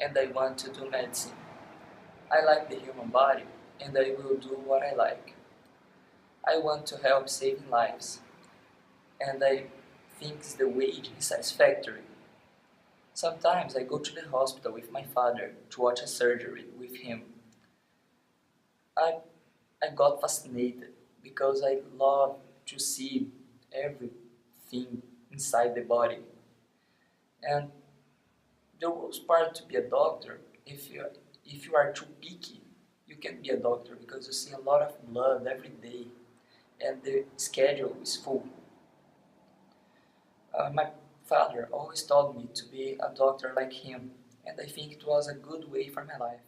and I want to do medicine. I like the human body, and I will do what I like. I want to help saving lives, and I think the wage is satisfactory. Sometimes I go to the hospital with my father to watch a surgery with him. I, I got fascinated because I love to see everything inside the body. And the worst part to be a doctor, if you are too picky, you can be a doctor because you see a lot of blood every day and the schedule is full. My father always told me to be a doctor like him, and I think it was a good way for my life.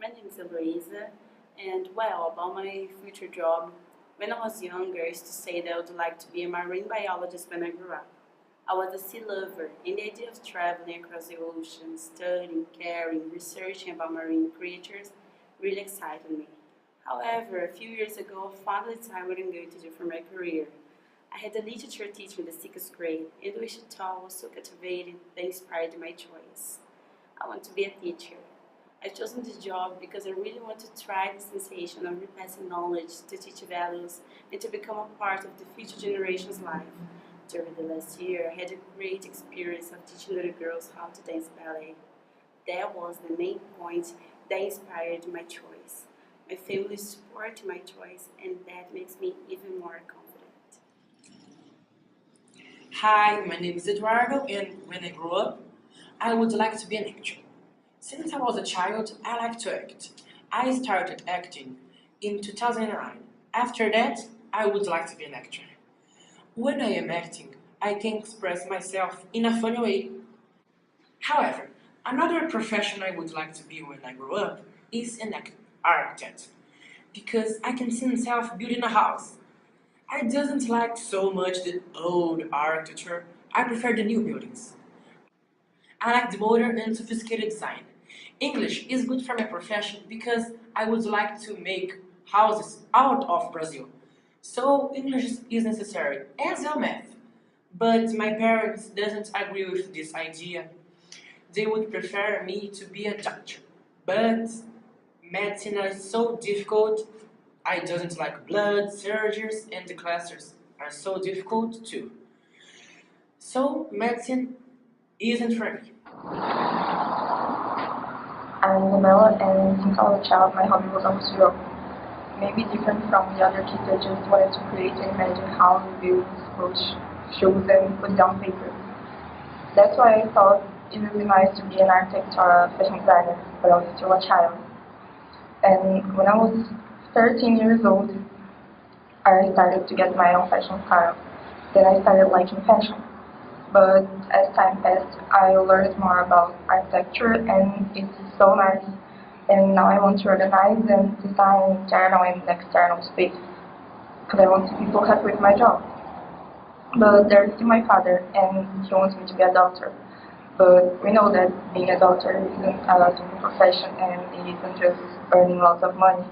My name is Eloisa, and well, about my future job, when I was younger, I used to say that I would like to be a marine biologist when I grew up. I was a sea lover, and the idea of traveling across the ocean, studying, caring, researching about marine creatures really excited me. However, a few years ago, I finally decided what I'm going to do for my career. I had a literature teacher in the sixth grade, and which she taught was so captivating that inspired my choice. I want to be a teacher. I've chosen this job because I really want to try the sensation of repassing knowledge to teach values and to become a part of the future generation's life. During the last year, I had a great experience of teaching little girls how to dance ballet. That was the main point that inspired my choice. My family supported my choice, and that makes me even more confident. Hi, my name is Eduardo, and when I grow up, I would like to be an actor. Since I was a child, I like to act. I started acting in 2009. After that, I would like to be an actor. When I am acting, I can express myself in a funny way. However, another profession I would like to be when I grow up is an architect, because I can see myself building a house. I doesn't like so much the old architecture, I prefer the new buildings. I like the modern and sophisticated design. English is good for my profession because I would like to make houses out of Brazil. So English is necessary, as well math. But my parents doesn't agree with this idea. They would prefer me to be a doctor. But medicine is so difficult. I doesn't like blood, surgeries, and the classes are so difficult too. So medicine isn't for me. I'm Isabella, and since I was a child, my hobby was always to draw. Maybe different from the other kids that just wanted to create and imagine how buildings, clothes, shoes, and put down paper. That's why I thought it would be nice to be an architect or a fashion designer, but I was still a child. And when I was 13 years old, I started to get my own fashion style. Then I started liking fashion. But as time passed, I learned more about architecture, and it's so nice. And now I want to organize and design internal and external space, because I want to be so happy with my job. But there's still my father, and he wants me to be a doctor. But we know that being a doctor isn't a simple profession, and it isn't just earning lots of money.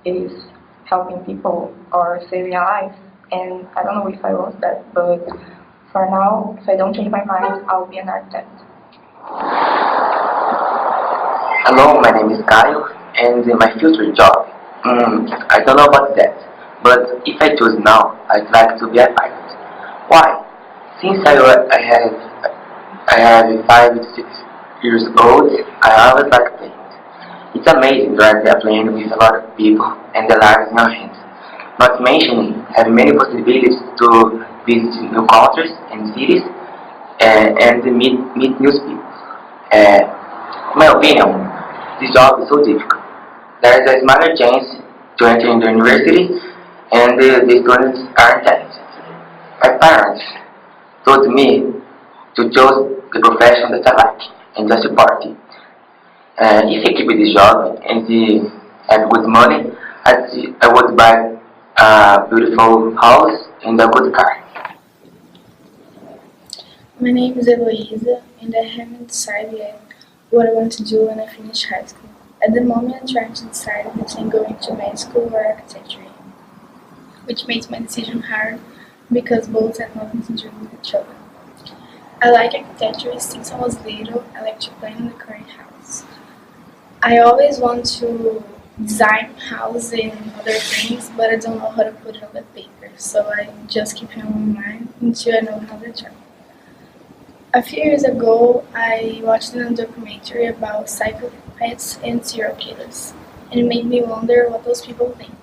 It is helping people or saving a life. And I don't know if I want that, but for now, if I don't change my mind, I'll be an architect. Hello, my name is Kyle, and my future job, I don't know about that, but if I choose now, I'd like to be a pilot. Why? Since I have 5 to 6 years old, I always like planes. It's amazing driving a plane with a lot of people and the lives in your hands. Not mentioning having many possibilities to visit new countries and cities and meet new people. In my opinion, this job is so difficult. There is a smaller chance to enter in the university, and the students are intelligent. My parents told me to choose the profession that I like and just support it. If I keep this job and have good money, I would buy a beautiful house and a good car. My name is Eloisa, and I haven't decided yet what I want to do when I finish high school. At the moment, I'm trying to decide between going to med school or architecture, which makes my decision hard because both have nothing to do with each other. I like architecture since I was little. I like to plan in the current house. I always want to design house and other things, but I don't know how to put it on the paper. So I just keep it on my mind until I know how to try. A few years ago, I watched a documentary about psychopaths and serial killers, and it made me wonder what those people think.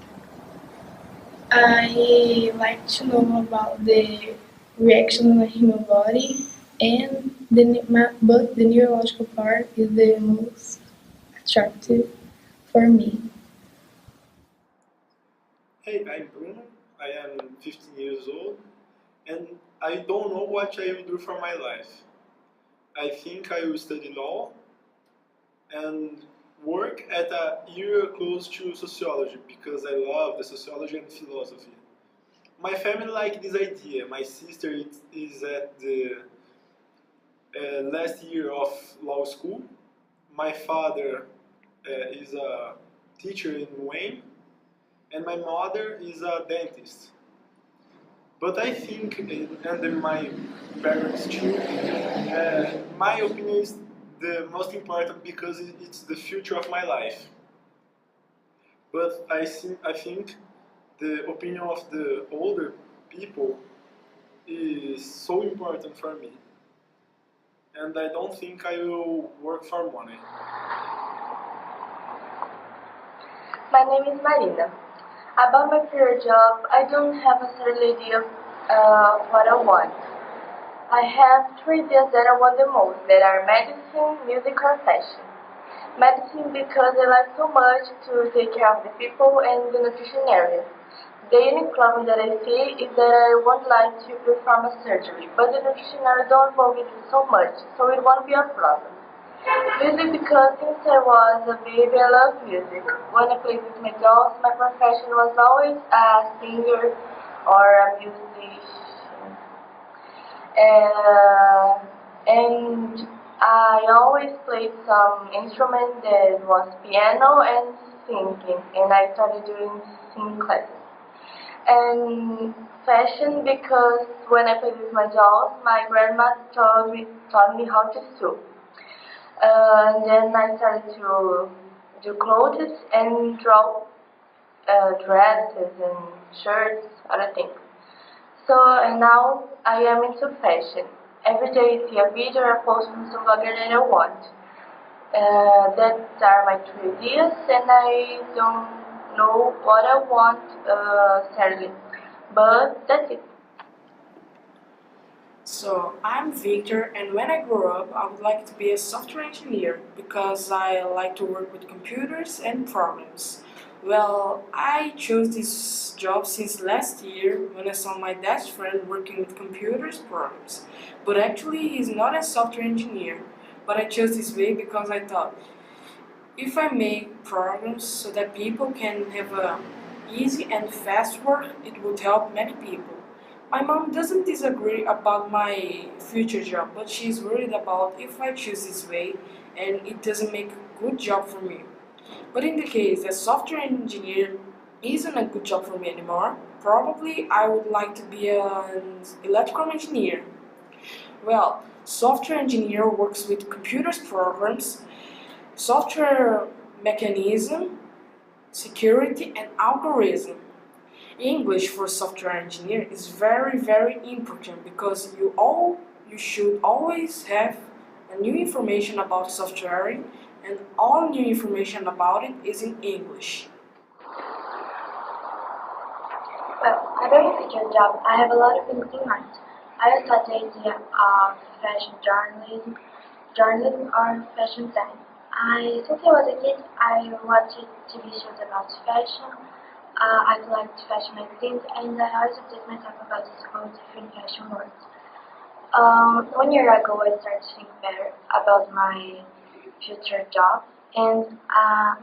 I like to know about the reaction of the human body, and but the neurological part is the most attractive for me. Hey, I'm Bruno. I am 15 years old and I don't know what I will do for my life. I think I will study law and work at a area close to sociology because I love the sociology and philosophy. My family like this idea. My sister is at the last year of law school. My father is a teacher in Wayne, and my mother is a dentist. But I think, and my parents too, my opinion is the most important because it's the future of my life. But I think the opinion of the older people is so important for me. And I don't think I will work for money. My name is Marina. About my career job, I don't have a certain idea of what I want. I have three ideas that I want the most, that are medicine, music, or fashion. Medicine because I like so much to take care of the people and the nutrition area. The unique problem that I see is that I would like to perform a surgery, but the nutrition area don't involve it so much, so it won't be a problem. Music because since I was a baby, I love music. When I played with my dolls, my profession was always a singer or a musician. And I always played some instrument that was piano and singing, and I started doing singing classes. And fashion because when I played with my dolls, my grandma taught me how to sew. And then I started to do clothes and draw dresses and shirts, other things. So and now I am into fashion. Every day I see a video or post from some blogger that I want. That are my three ideas, and I don't know what I want sadly, but that's it. So, I'm Victor, and when I grow up, I would like to be a software engineer because I like to work with computers and programs. Well, I chose this job since last year when I saw my best friend working with computers programs. But actually, he's not a software engineer. But I chose this way because I thought if I make programs so that people can have a easy and fast work, it would help many people. My mom doesn't disagree about my future job, but she's worried about if I choose this way and it doesn't make a good job for me. But in the case that software engineer isn't a good job for me anymore, probably I would like to be an electrical engineer. Well, software engineer works with computers programs, software mechanism, security, and algorithm. English for software engineer is very important because you should always have a new information about software and all new information about it is in English. Well, about my future job, I have a lot of things in mind. I thought the idea of fashion journalism or fashion design. Since I was a kid, I watched TV shows about fashion. I collect fashion magazines, and I always update myself about the school different fashion words. 1 year ago, I started to think better about my future job, and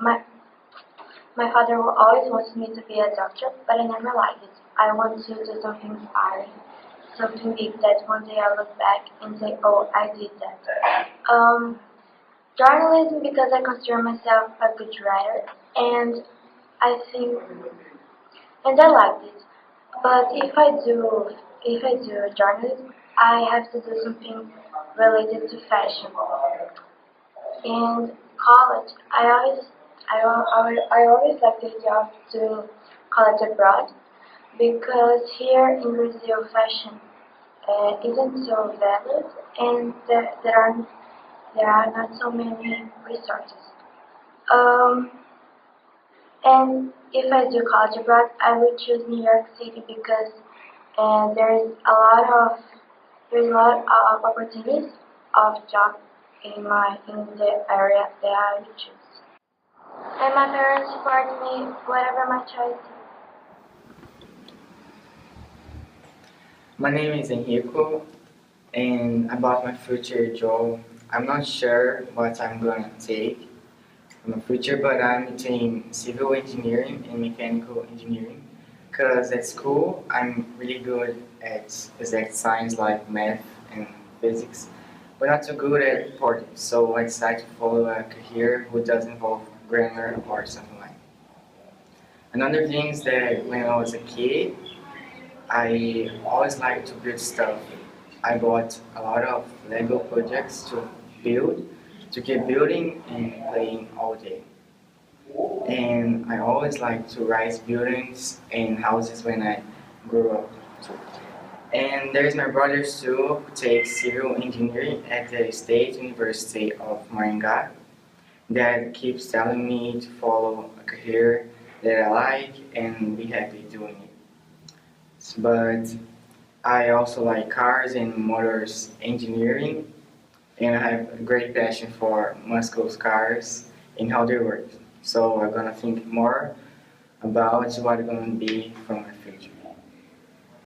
my father always wanted me to be a doctor, but I never liked it. I want to do something inspiring, something big that one day I'll look back and say, oh, I did that. Um, Journalism because I consider myself a good writer, and I think, and I liked it. But if I do journalism, I have to do something related to fashion. In college, I always like the idea of doing college abroad because here in Brazil, fashion isn't so valued, and there are not so many resources. Um, and if I do college abroad, I would choose New York City because there's a lot of opportunities of job in the area that I would choose. And my parents support me whatever my choice is. My name is Enrico, and about my future job, I'm not sure what I'm gonna take in my future, but I'm between civil engineering and mechanical engineering. Cause at school, I'm really good at exact science like math and physics, but not so good at reporting. So I decided to follow a career who does involve grammar or something like. Another thing is that when I was a kid, I always like to build stuff. I bought a lot of Lego projects to build, to keep building and playing all day. And I always like to rise buildings and houses when I grew up. And there's my brother too, who takes civil engineering at the State University of Maringá, that keeps telling me to follow a career that I like and be happy doing it. But I also like cars and motors engineering, and I have a great passion for muscle cars and how they work. So I'm gonna think more about what I'm gonna be from